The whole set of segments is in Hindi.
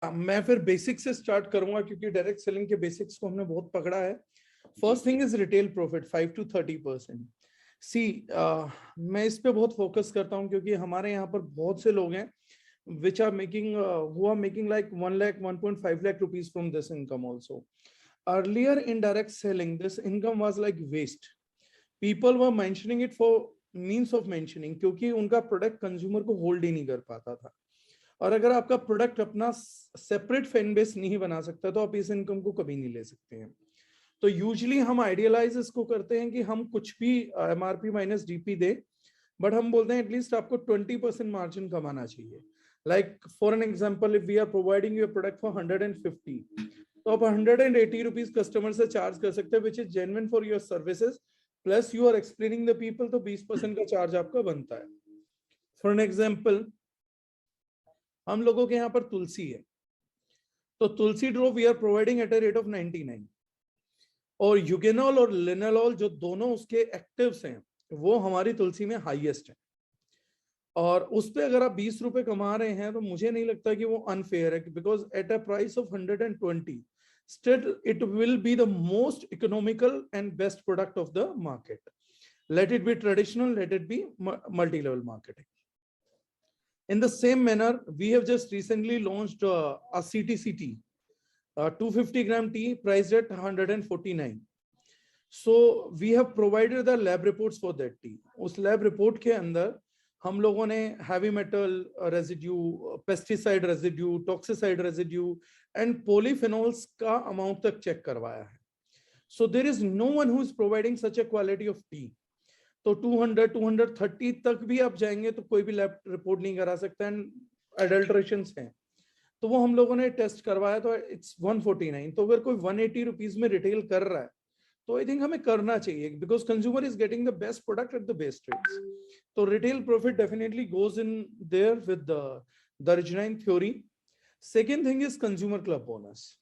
मैं फिर बेसिक से स्टार्ट करूंगा क्योंकि डायरेक्ट सेलिंग के बेसिक्स को हमने बहुत पकड़ा है। First thing is retail profit 5 to 30%। सी मैं इस पे बहुत फोकस करता हूं क्योंकि हमारे यहाँ पर बहुत से लोग हैं which are making who are making like 1 lakh 1.5 lakh rupees from this income also. Earlier in direct selling this income was like waste. People were mentioning it for means of mentioning क्योंकि उनका प्रोडक्ट कंज्यूमर को होल्ड ही नहीं कर पाता था। और अगर आपका प्रोडक्ट अपना सेपरेट फैन बेस नहीं बना सकता तो आप इस इनकम को कभी नहीं ले सकते हैं। तो यूजुअली हम आइडियलाइज इसको करते हैं कि हम कुछ भी एमआरपी माइनस डीपी दे, बट हम बोलते हैं एटलीस्ट आपको 20% मार्जिन कमाना चाहिए। Like for an example, if we are providing you product for 150, तो आप 180 रुपीज कस्टमर से चार्ज कर सकते हैं, which is genuine for your services, plus you are explaining the people, तो 20% का चार्ज आपका बनता है। फॉर एन एग्जाम्पल, हम लोगों के यहाँ पर तुलसी है, तो Tulsi drop we are providing at a rate of 99, और यूगेनॉल और लिनालॉल जो दोनों उसके एक्टिव्स हैं वो हमारी तुलसी में हाईएस्ट है। और उस पे अगर आप 20 रुपए कमा रहे हैं तो मुझे नहीं लगता कि वो अनफेयर है, because at a price of 120 still it will be the most economical and best product of the market. Let it be traditional, let it be multi level marketing. In the same manner, we have just recently launched a CTC tea, 250 gram tea priced at 149. So we have provided the lab reports for that tea. उस lab report के अंदर हम लोगों ने heavy metal residue, pesticide residue, toxicide residue and polyphenols का amount तक check करवाया है। So there is no one who is providing such a quality of tea. तो 200 230 तक भी आप जाएंगे तो कोई भी लैब रिपोर्ट नहीं करा सकता, एंड अडल्ट्रेशंस हैं। तो वो हम लोगों ने टेस्ट करवाया तो इट्स 149। तो अगर कोई 180 रुपीज में रिटेल कर रहा है तो आई थिंक हमें करना चाहिए, because consumer is getting the best product at the best rates. तो retail profit definitely goes in there with the original theory. Second thing is consumer club bonus,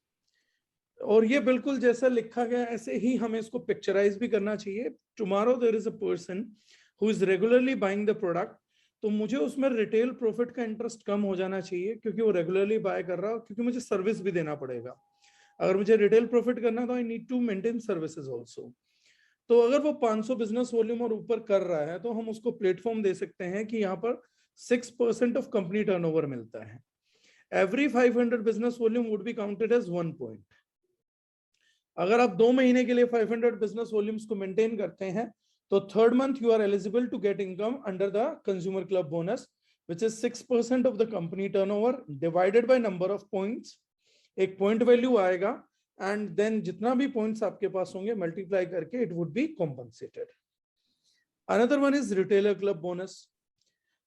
और ये बिल्कुल जैसा लिखा गया ऐसे ही हमें इसको पिक्चराइज भी करना चाहिए। Tomorrow there is a person who is regularly buying the product, तो मुझे उसमें रिटेल प्रॉफिट का इंटरेस्ट कम हो जाना चाहिए क्योंकि वो रेगुलरली बाय कर रहा है, क्योंकि मुझे सर्विस भी देना पड़ेगा। अगर मुझे रिटेल प्रॉफिट करना तो I need to maintain services also. तो अगर वो 500 बिजनेस वॉल्यूम और ऊपर कर रहा है तो हम उसको प्लेटफॉर्म दे सकते हैं कि यहाँ पर 6% ऑफ कंपनी टर्नओवर मिलता है। Every 500 business volume would be counted as 1 point. अगर आप 2 महीने के लिए 500 बिजनेस वॉल्यूम्स को मेंटेन करते हैं तो third month you are eligible to get income under the consumer club bonus, which is 6% of the company turnover divided by number of points. एक पॉइंट वैल्यू आएगा एंड देन जितना भी पॉइंट्स आपके पास होंगे मल्टीप्लाई करके it would be compensated. Another one is retailer club bonus.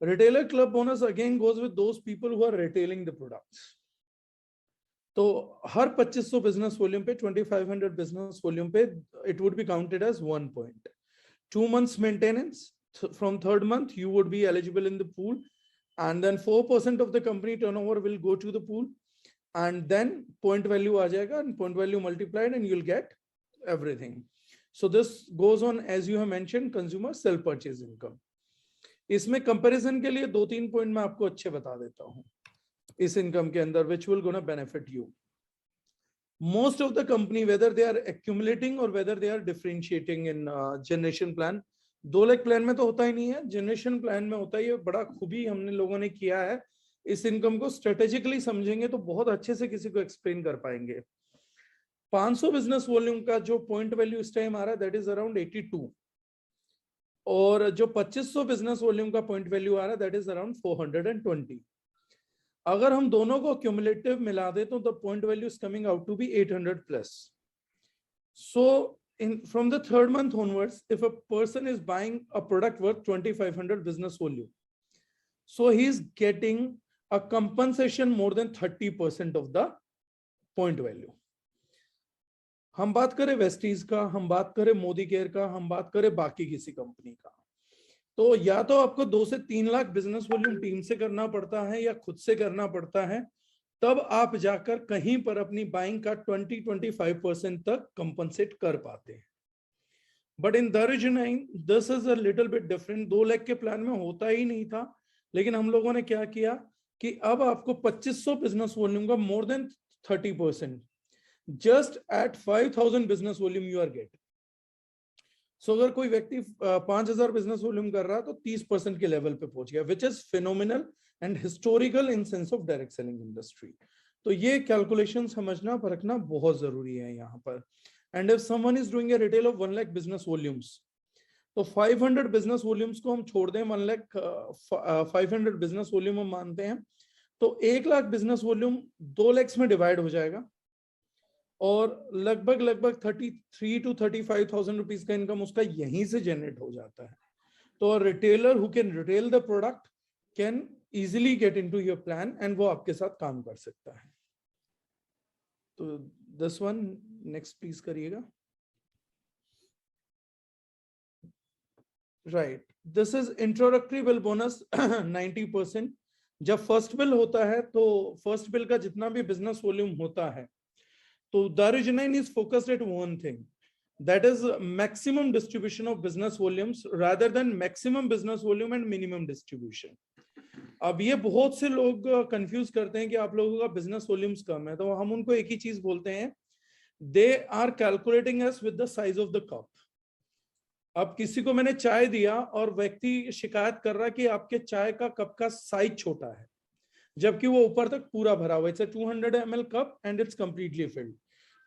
Retailer club bonus again goes with those people who are retailing the products. तो हर 2500 बिजनेस वॉल्यूम पे 2500 बिजनेस वॉल्यूम पे it would be counted as 1 point. 2 months maintenance, from third month you would be eligible in the pool, and then 4% of the company turnover will go to the pool, and then point value आ जाएगा and point value multiplied and you'll get everything. So this goes on as you have mentioned consumer self purchase income. इसमें कंपैरिजन के लिए 2-3 पॉइंट मैं आपको अच्छे बता देता हूँ इस इनकम के अंदर, which will gonna benefit you. Most of the company, whether they are accumulating or whether they are differentiating in generation plan, 2 lakh plan में तो होता ही नहीं है, जनरेशन प्लान में होता है। ये बड़ा खूबी हमने लोगों ने किया है। इस इनकम को स्ट्रेटेजिकली समझेंगे तो बहुत अच्छे से किसी को एक्सप्लेन कर पाएंगे। 500 बिजनेस वॉल्यूम का जो पॉइंट वैल्यू इस टाइम आ रहा है दैट इज अराउंड 82, और जो 2500 बिजनेस वॉल्यूम का पॉइंट वैल्यू आ रहा है दैट इज अराउंड 420। अगर हम दोनों को क्यूमुलेटिव मिला दे तो the point value is coming out to be 800 plus. So in from the third month onwards, if a person is buying a product worth 2500 business volume, so he is getting a compensation more than 30% of the point value. हम बात करें वेस्टीज का, हम बात करें मोदी केयर का, हम बात करें बाकी किसी कंपनी का, तो या तो आपको 2 से 3 लाख बिजनेस वॉल्यूम टीम से करना पड़ता है या खुद से करना पड़ता है, तब आप जाकर कहीं पर अपनी बाइंग का 20-25% तक कंपनसेट कर पाते हैं। बट इन दर्जनाइन this is a little bit different. 2 lakh के प्लान में होता ही नहीं था, लेकिन हम लोगों ने क्या किया, कि अब आपको 2500 बिजनेस वॉल्यूम का more than 30% just at 5000 business volume you are get. So अगर कोई व्यक्ति 5000 बिजनेस वॉल्यूम कर रहा है तो 30% के लेवल पे पहुंच गया, which is phenomenal and historical in sense of direct selling industry. तो ये कैलकुलेशन समझना परखना बहुत जरूरी है यहाँ पर। And if someone is doing a retail of 1 lakh business volumes, तो 500 बिजनेस वॉल्यूम्स को हम छोड़ दें, 1 लाख 500 बिजनेस वॉल्यूम हम मानते हैं, तो 1 लाख बिजनेस वॉल्यूम 2 लाख में डिवाइड हो जाएगा और लगभग 33 to 35,000 रुपीज का इनकम उसका यहीं से जनरेट हो जाता है। तो retailer who can retail the product can easily get into your plan and वो आपके साथ काम कर सकता है। तो दिस वन नेक्स्ट प्लीज करिएगा। Right, this is introductory bill bonus 90%। जब फर्स्ट बिल होता है तो फर्स्ट बिल का जितना भी बिजनेस वॉल्यूम होता है तो Daruj 9 is focused at one thing, that is maximum distribution of business volumes rather than maximum business volume and minimum distribution. अब ये बहुत से लोग कंफ्यूज करते हैं कि आप लोगों का बिजनेस वॉल्यूम्स कम है, तो हम उनको एक ही चीज बोलते हैं, they are calculating us with the size of the cup. अब किसी को मैंने चाय दिया और व्यक्ति शिकायत कर रहा कि आपके चाय का कप का साइज छोटा है, जबकि वो ऊपर तक पूरा भरा हुआ है। It's a 200 ml cup and it's completely filled.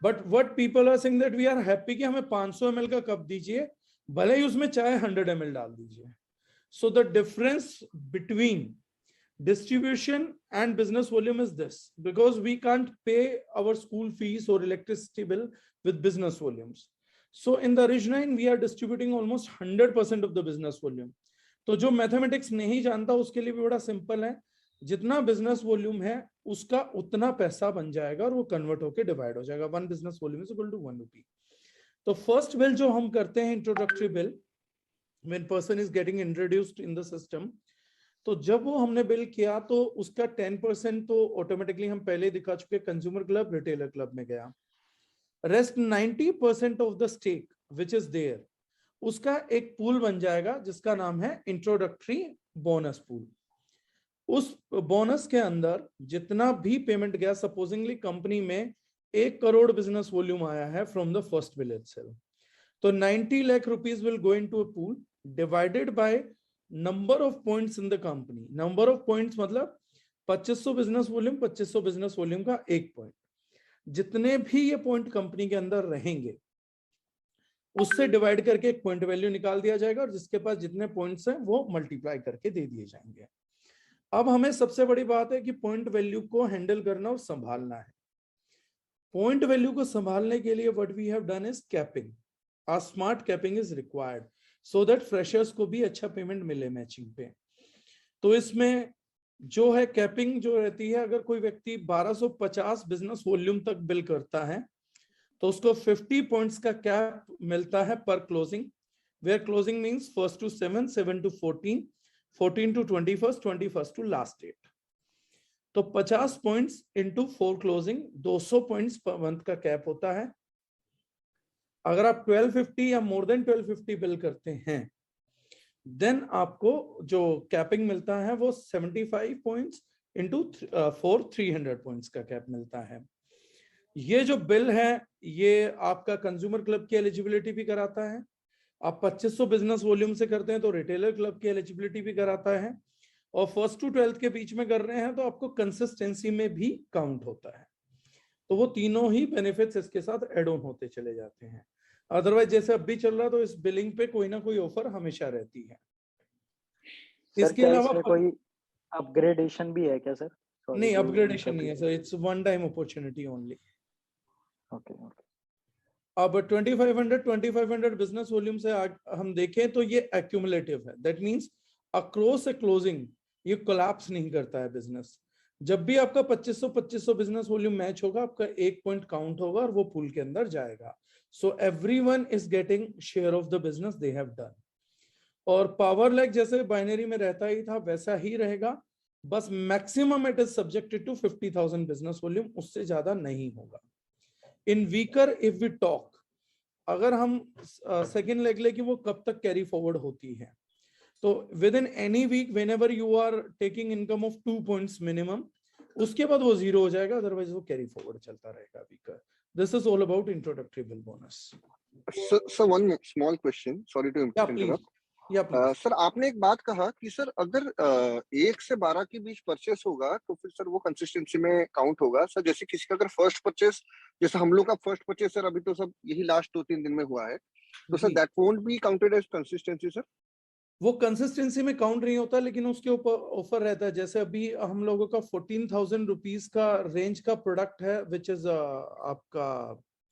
But what people are saying that we are happy कि हमें 500 ml का कप दीजिए, भले ही उसमें चाहे 100 ml डाल दीजिए। So the difference between distribution and business volume is this, because we can't pay our school fees or electricity bill with business volumes. So in the Daruj 9 we are distributing almost 100% of the business volume. तो जो मैथमेटिक्स नहीं जानता उसके लिए भी बड़ा सिंपल है, जितना बिजनेस वॉल्यूम है उसका उतना पैसा बन जाएगा और वो कन्वर्ट होकर डिवाइड हो जाएगा। 1 business volume is equal to 1 rupee. तो फर्स्ट बिल जो हम करते हैं introductory bill, when person is getting introduced in the system, तो जब वो हमने बिल किया तो उसका 10% तो ऑटोमेटिकली हम पहले दिखा चुके कंज्यूमर क्लब रिटेलर क्लब में गया। Rest 90% of the stake which is there, उसका एक पूल बन जाएगा जिसका नाम है इंट्रोडक्टरी बोनस पूल। उस बोनस के अंदर जितना भी पेमेंट गया, सपोजिंगली कंपनी में 1 करोड़ बिजनेस वॉल्यूम आया है from the first bill itself, तो 90 lakh rupees will go into a pool divided by number of points in the company. Number of points मतलब 2500 बिजनेस वॉल्यूम, 2500 बिजनेस वॉल्यूम का 1 पॉइंट, जितने भी ये पॉइंट कंपनी के अंदर रहेंगे उससे डिवाइड करके एक पॉइंट वैल्यू निकाल दिया जाएगा और जिसके पास जितने पॉइंट्स हैं वो मल्टीप्लाई करके दे दिए जाएंगे। अब हमें सबसे बड़ी बात है कि पॉइंट वैल्यू को हैंडल करना और संभालना है। पॉइंट वैल्यू को संभालने के लिए what we have done is capping. A smart capping is required so that freshers को भी अच्छा पेमेंट मिले मैचिंग पे। तो इसमें जो है कैपिंग जो रहती है, अगर कोई व्यक्ति 1250 बिजनेस वॉल्यूम तक बिल करता है तो उसको 50 पॉइंट्स का कैप मिलता है पर closing, where closing means 1st to 7, 7 to 14, 14 to 21st, 21st to last date. तो 50 पॉइंट्स इंटू 4 क्लोजिंग 200 पॉइंट्स पर मंथ का कैप होता है। अगर आप 1250 या मोर देन 1250 बिल करते हैं देन आपको जो कैपिंग मिलता है वो 75 पॉइंट्स इंटू 4 300 पॉइंट्स का कैप मिलता है। ये जो बिल है ये आपका कंज्यूमर क्लब की एलिजिबिलिटी भी कराता है। आप 2500 बिजनेस वॉल्यूम से करते हैं तो रिटेलर क्लब की एलिजिबिलिटी भी कराता है, और 1st to 12th के बीच में कर रहे हैं तो आपको कंसिस्टेंसी में भी काउंट होता है। तो वो तीनों ही बेनिफिट्स इसके साथ एड ऑन होते चले जाते हैं। अदरवाइज जैसे अब भी चल रहा तो इस बिलिंग पे कोई ना कोई ऑफर हमेशा रहती है। इसके अलावा कोई अपग्रेडेशन भी है क्या सर? नहीं, अपग्रेडेशन नहीं है sir, it's one time opportunity only. Okay okay. अब 2500 बिजनेस वॉल्यूम से हम देखें तो ये एक्यूमुलेटिव है, that means across A closing ये कोलैप्स नहीं करता है बिजनेस। जब भी आपका 2500 बिजनेस वॉल्यूम मैच होगा आपका 1 पॉइंट काउंट होगा और वो पूल के अंदर जाएगा। So everyone is getting share of the business they have done. और पावर लैग जैसे बाइनरी में रहता ही था वैसा ही रहेगा, बस maximum it is subjected to 50,000 business volume, उससे ज्यादा नहीं होगा। In weaker if we talk, अगर हम सेकेंड लेग ले कि वो कब तक कैरी फॉरवर्ड होती है, तो within any week whenever you are taking income of 2 points minimum, उसके बाद वो 0 हो जाएगा, अदरवाइज वो कैरी फॉरवर्ड चलता रहेगा वीक का। This is all about introductory bill bonus. Sir one small question, sorry to interrupt. Sir आपने एक बात कहा कि सर अगर 1 से 12 के बीच परचेस होगा तो फिर सर वो कंसिस्टेंसी में काउंट होगा। सर जैसे किसी का अगर फर्स्ट परचेस, जैसे हम लोग का फर्स्ट परचेस सर अभी तो सब यही लास्ट 2-3 दिन में हुआ है, तो sir that won't be counted as consistency sir? वो कंसिस्टेंसी में काउंट नहीं होता, लेकिन उसके ऊपर ऑफर रहता है। जैसे अभी हम लोगों का 14,000 रुपीज का रेंज का प्रोडक्ट है, विच इज आपका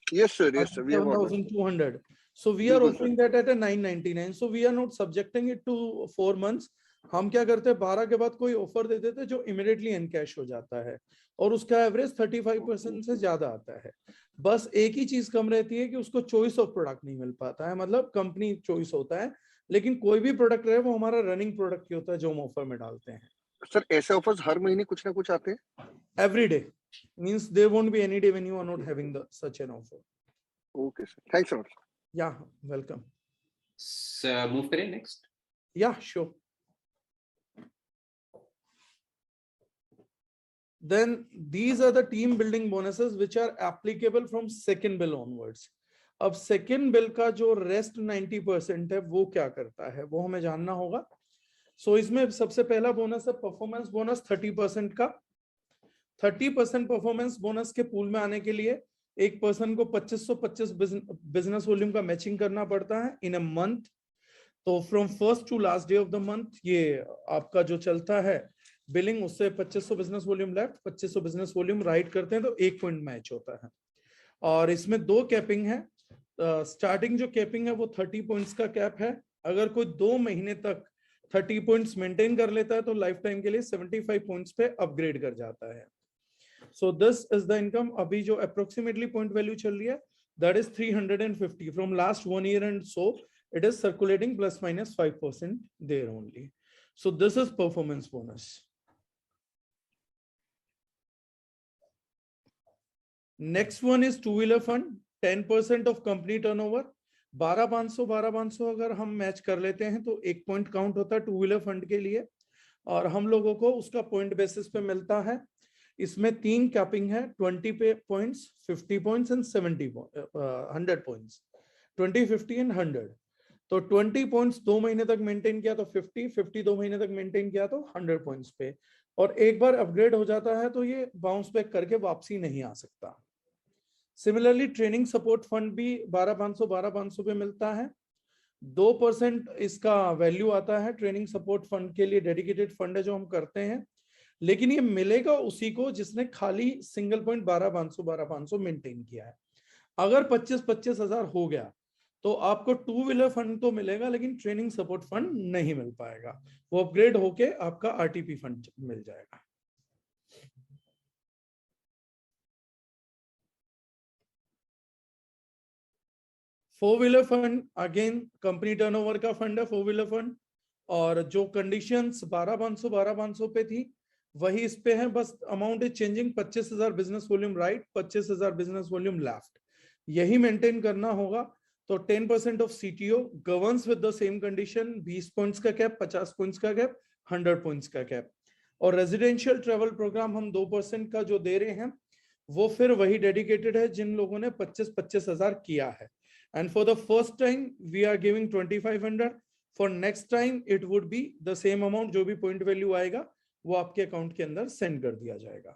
yes sir 7,200. So we are offering that at a 999. So we are not subjecting it to 4 months. हम क्या करते हैं, 12 के बाद कोई ऑफर दे देते हैं जो इमीडिएटली एनकैश हो जाता है, और उसका एवरेज 35% से ज्यादा आता है। बस एक ही चीज कम रहती है कि उसको चॉइस ऑफ प्रोडक्ट नहीं मिल पाता है, मतलब कंपनी चॉइस होता है, लेकिन कोई भी प्रोडक्ट रहे वो हमारा रनिंग प्रोडक्ट ही होता है जो हम ऑफर में डालते हैं। सर ऐसे ऑफर्स हर महीने कुछ ना कुछ आते हैं? Every day, means there won't be any day when you are not having the such an offer. Okay sir, thanks sir. Yeah welcome sir, move करें next. Yeah sure. Then these are the team building bonuses which are applicable from second bill onwards. अब सेकेंड बिल का जो रेस्ट 90% है वो क्या करता है वो हमें जानना होगा। सो इसमें सबसे पहला बोनस है परफॉर्मेंस बोनस 30% का। 30% परफॉर्मेंस बोनस के पूल में आने के लिए एक पर्सन को 2525 बिजनेस वॉल्यूम का मैचिंग करना पड़ता है इन अ मंथ। तो from first to last day of the month ये आपका जो चलता है बिलिंग, उससे 2500 business volume left, 2500 business volume right करते हैं तो 1 पॉइंट मैच होता है। और इसमें 2 कैपिंग है। स्टार्टिंग जो कैपिंग है वो 30 पॉइंट्स का कैप है। अगर कोई 2 महीने तक 30 पॉइंट्स मेंटेन कर लेता है तो लाइफ टाइम के लिए 75 पॉइंट्स पे अपग्रेड कर जाता है। So this is the income. अभी जो अप्रोक्सीमेटली पॉइंट वैल्यू चल रही है that is 350 from last 1 year, and so it is circulating ±5% there only. So this is performance bonus. Next one is two-wheeler fund, 10% of company turnover. 12,500 अगर हम मैच कर लेते हैं तो 1 पॉइंट काउंट होता है टू व्हीलर फंड के लिए, और हम लोगों को उसका पॉइंट बेसिस पे मिलता है। इसमें 3 कैपिंग है, 20 points, 50 points and 100 points, 20, 50 and 100। तो 20 पॉइंट्स 2 महीने तक मेंटेन किया तो 50, 50 2 महीने तक मेंटेन किया तो 100 पॉइंट्स पे, और एक बार अपग्रेड हो जाता है तो ये बाउंस बैक करके वापसी नहीं आ सकता। सिमिलरली ट्रेनिंग सपोर्ट फंड भी 12,500 पे मिलता है। 2% इसका वैल्यू आता है ट्रेनिंग सपोर्ट फंड के लिए, डेडिकेटेड फंड है जो हम करते हैं, लेकिन ये मिलेगा उसी को जिसने खाली सिंगल पॉइंट 12,500 मेंटेन किया है। अगर 25 हजार हो गया तो आपको टू व्हीलर फंड तो मिलेगा लेकिन ट्रेनिंग सपोर्ट फंड नहीं मिल पाएगा, वो अपग्रेड होके आपका आरटीपी फंड मिल जाएगा। Four wheeler fund again company turnover का फंड है फोर व्हीलर फंड, और जो कंडीशंस 12,500 पे थी वही इस पे है, बस amount is changing. 25,000 business volume right, 25,000 business volume left, यही मेंटेन करना होगा। तो 10% of CTO governs with the same condition, 20 points का कैप, 50 पॉइंट्स का कैप, 100 पॉइंट्स का कैप। और रेजिडेंशियल ट्रेवल प्रोग्राम हम 2% का जो दे रहे हैं वो फिर वही डेडिकेटेड है जिन लोगों ने 25 हजार किया है। And for the first time we are giving 2,500. For next time it would be the same amount, जो भी point value आएगा वो आपके अकाउंट के अंदर सेंड कर दिया जाएगा।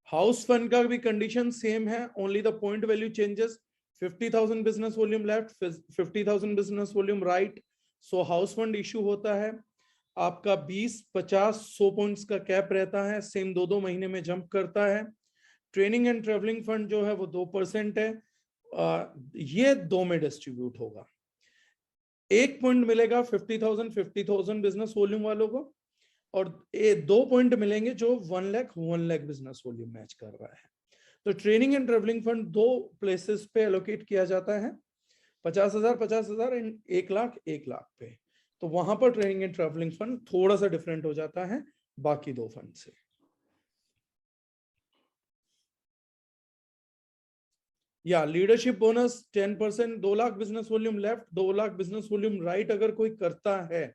हाउस फंड का भी कंडीशन सेम है, only the point value changes. 50,000 business volume left, 50,000 business volume right, so house fund issue होता है। आपका 20, 50, 100 पॉइंट्स का कैप रहता है, सेम 2-2 महीने में जंप करता है। ट्रेनिंग एंड ट्रेवलिंग फंड जो है वो 2% है, ये 2 में डिस्ट्रीब्यूट होगा। 1 पॉइंट मिलेगा 50,000 बिजनेस वॉल्यूम वालों को, और 2 पॉइंट मिलेंगे जो 1 लाख बिजनेस वॉल्यूम मैच कर रहा है। तो training and travelling fund 2 places पे एलोकेट किया जाता है, 50,000 एंड 1 लाख पे। तो वहां पर ट्रेनिंग एंड ट्रैवलिंग फंड थोड़ा सा डिफरेंट हो जाता है बाकी 2 फंड से। या leadership bonus 10%, 2 lakh business volume left, 2 lakh business volume right अगर कोई करता है,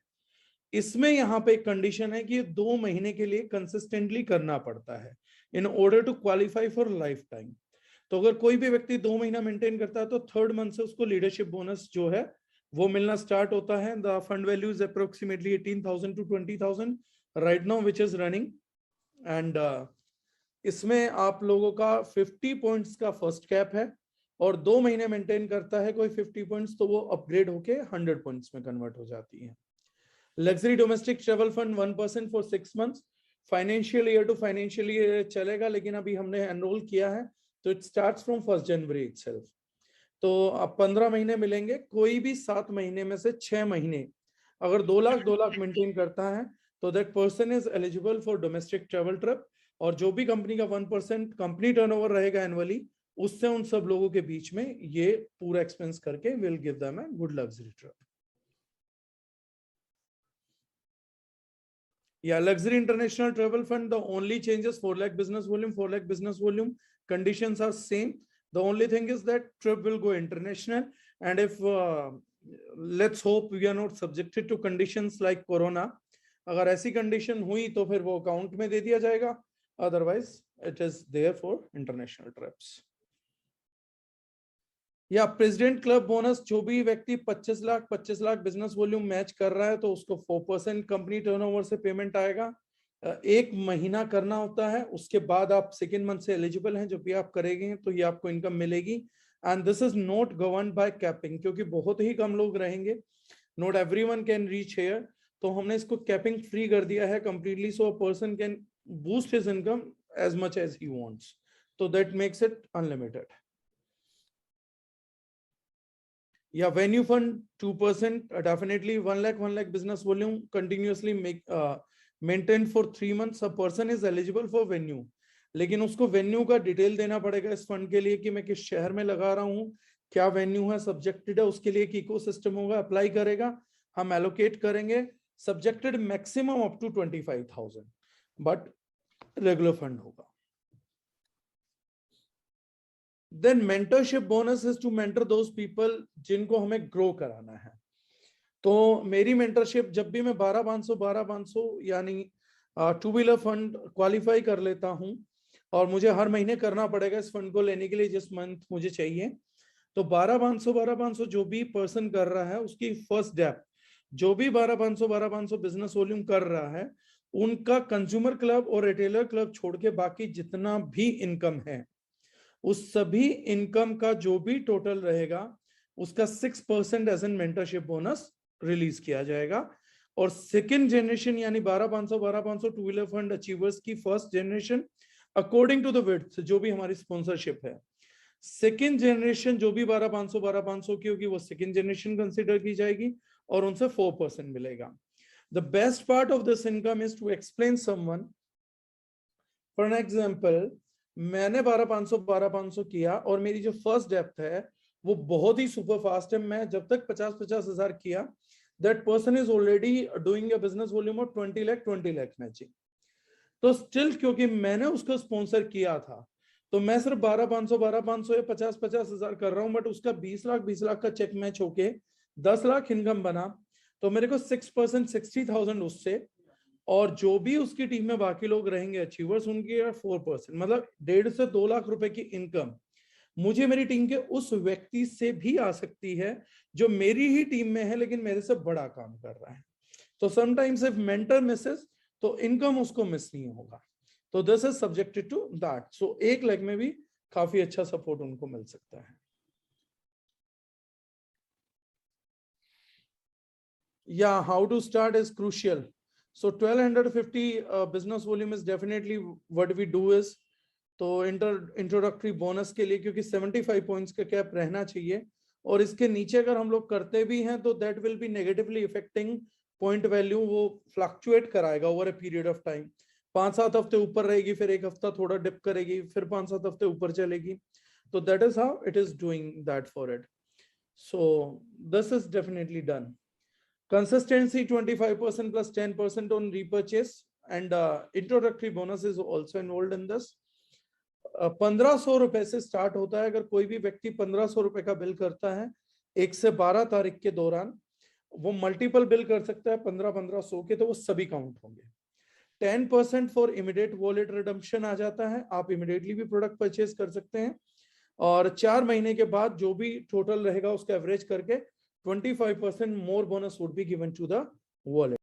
इसमें यहाँ पे एक कंडीशन है कि 2 महीने के लिए कंसिस्टेंटली करना पड़ता है in order to qualify for lifetime. तो अगर कोई भी व्यक्ति 2 महीना मेंटेन करता है तो 3rd मंथ से उसको लीडरशिप बोनस जो है वो मिलना स्टार्ट होता है। The fund value is approximately 18,000 to 20,000 right now which is running. And इसमें आप लोगों का 50 पॉइंट्स का फर्स्ट कैप है, और 2 महीने मेंटेन करता है कोई 50 पॉइंट्स तो वो अपग्रेड होके 100 पॉइंट्स में कन्वर्ट हो जाती है। Luxury domestic travel fund 1% for 6 months, financial year to financial year चलेगा, लेकिन अभी हमने एनरोल किया है तो it starts from 1 January itself. तो अब 15 महीने मिलेंगे, कोई भी 7 महीने में से 6 महीने अगर 2 लाख मेंटेन करता है तो that person is eligible for domestic travel trip. और जो भी कंपनी का 1% कंपनी टर्नओवर रहेगा एनुअली, उससे उन सब लोगों के बीच में ये पूरा एक्सपेंस करके will give them a good luxury trip. Yeah, luxury international travel fund, the only changes 4 lakh business volume, 4 lakh business volume, conditions are same. The only thing is that trip will go international, and if let's hope we are not subjected to conditions like corona, अगर ऐसी कंडीशन हुई तो फिर वो अकाउंट में दे दिया जाएगा, otherwise it is there for international trips. या प्रेसिडेंट क्लब बोनस, जो भी व्यक्ति 25 लाख बिजनेस वॉल्यूम मैच कर रहा है तो उसको 4% कंपनी टर्नओवर से पेमेंट आएगा। 1 महीना करना होता है, उसके बाद आप 2nd मंथ से एलिजिबल हैं। जब भी आप करेंगे तो ये आपको इनकम मिलेगी। And this is not govern by capping, क्योंकि बहुत ही कम लोग रहेंगे, not everyone can reach here, तो हमने इसको कैपिंग फ्री कर दिया है completely, so a person can boost his income as much as he wants, तो that makes it unlimited. Yeah, venue fund 2%, definitely 1 lakh business volume continuously maintained for 3 months. A person is eligible for venue, लेकिन उसको वेन्यू का डिटेल देना पड़ेगा इस फंड के लिए कि मैं किस शहर में लगा रहा हूँ, क्या वेन्यू है, सब्जेक्टेड है, उसके लिए एक इकोसिस्टम होगा, अप्लाई करेगा, हम एलोकेट करेंगे, subjected maximum up to 25,000, but regular fund होगा। Then mentorship bonus is to mentor those people जिनको हमें ग्रो कराना है। तो मेरी मेंटरशिप जब भी मैं 12,500 यानी 2 व्हीलर फंड क्वालिफाई कर लेता हूं, और मुझे हर महीने करना पड़ेगा इस फंड को लेने के लिए जिस मंथ मुझे चाहिए, तो 12,500 जो भी पर्सन कर रहा है उसकी फर्स्ट डेप्थ, जो भी 12,500 बिजनेस वॉल्यूम कर रहा है, उनका कंज्यूमर क्लब और रिटेलर क्लब छोड़ के बाकी जितना भी इनकम है, उस सभी इनकम का जो भी टोटल रहेगा उसका 6% as an mentorship bonus release किया जाएगा। और 2nd जनरेशन यानी 12,500 टू व्हीलर फंड अचीवर्स की 1st generation according to the width, जो भी हमारी स्पॉन्सरशिप है, 2nd जनरेशन जो भी 12,500 की होगी वो 2nd जनरेशन कंसिडर की जाएगी और उनसे 4% मिलेगा। The best part of this income is to explain someone, for an example, मैंने 12,500 किया और मेरी जो फर्स्ट डेप्थ है वो बहुत ही सुपर फास्ट है। मैं जब तक 50 हजार किया, that person is already doing a business volume of 20 lakh matching. तो स्टिल क्योंकि मैंने उसको स्पॉन्सर किया था, तो मैं सिर्फ 12,500 या 50 हजार कर रहा हूं, बट उसका 20 लाख का चेक मैच होके 10 लाख इनकम बना, तो मेरे को 6% 60,000 उससे, और जो भी उसकी टीम में बाकी लोग रहेंगे अचीवर्स, उनकी 4%, मतलब 1.5 से 2 लाख रुपए की इनकम मुझे मेरी टीम के उस व्यक्ति से भी आ सकती है जो मेरी ही टीम में है लेकिन मेरे से बड़ा काम कर रहा है। तो समटाइम्स इफ मेंटर मिसेस तो इनकम उसको मिस नहीं होगा, तो this is subjected to that. So 1 lakh में भी काफी अच्छा सपोर्ट उनको मिल सकता है। Yeah, how to start is crucial. So 1250 business volume is definitely what we do is, तो इंट्रोडक्टरी बोनस के लिए क्योंकि 75 पॉइंट्स का कैप रहना चाहिए, और इसके नीचे अगर हम लोग करते भी हैं तो that will be negatively affecting point value, वो फ्लक्चुएट कराएगा over a period of time. 5-7 हफ्ते ऊपर रहेगी, फिर 1 हफ्ता थोड़ा डिप करेगी, फिर 5-7 हफ्ते ऊपर चलेगी, तो that is how it is doing that for it. So this is definitely done. Consistency 25% plus 10% on repurchase, and introductory bonus is also involved in this. ₹1500 से स्टार्ट होता है। अगर कोई भी व्यक्ति ₹1500 का बिल करता है 1 से 12 तारीख के दौरान, वो मल्टीपल बिल कर सकता है 1500 के, तो वो सभी काउंट होंगे। 10% फॉर इमीडिएट वॉलेट रिडम्पशन आ जाता है, आप इमीडिएटली भी प्रोडक्ट परचेज कर सकते हैं। और 4 महीने के बाद जो भी टोटल रहेगा उसका एवरेज करके 25% more bonus would be given to the wallet.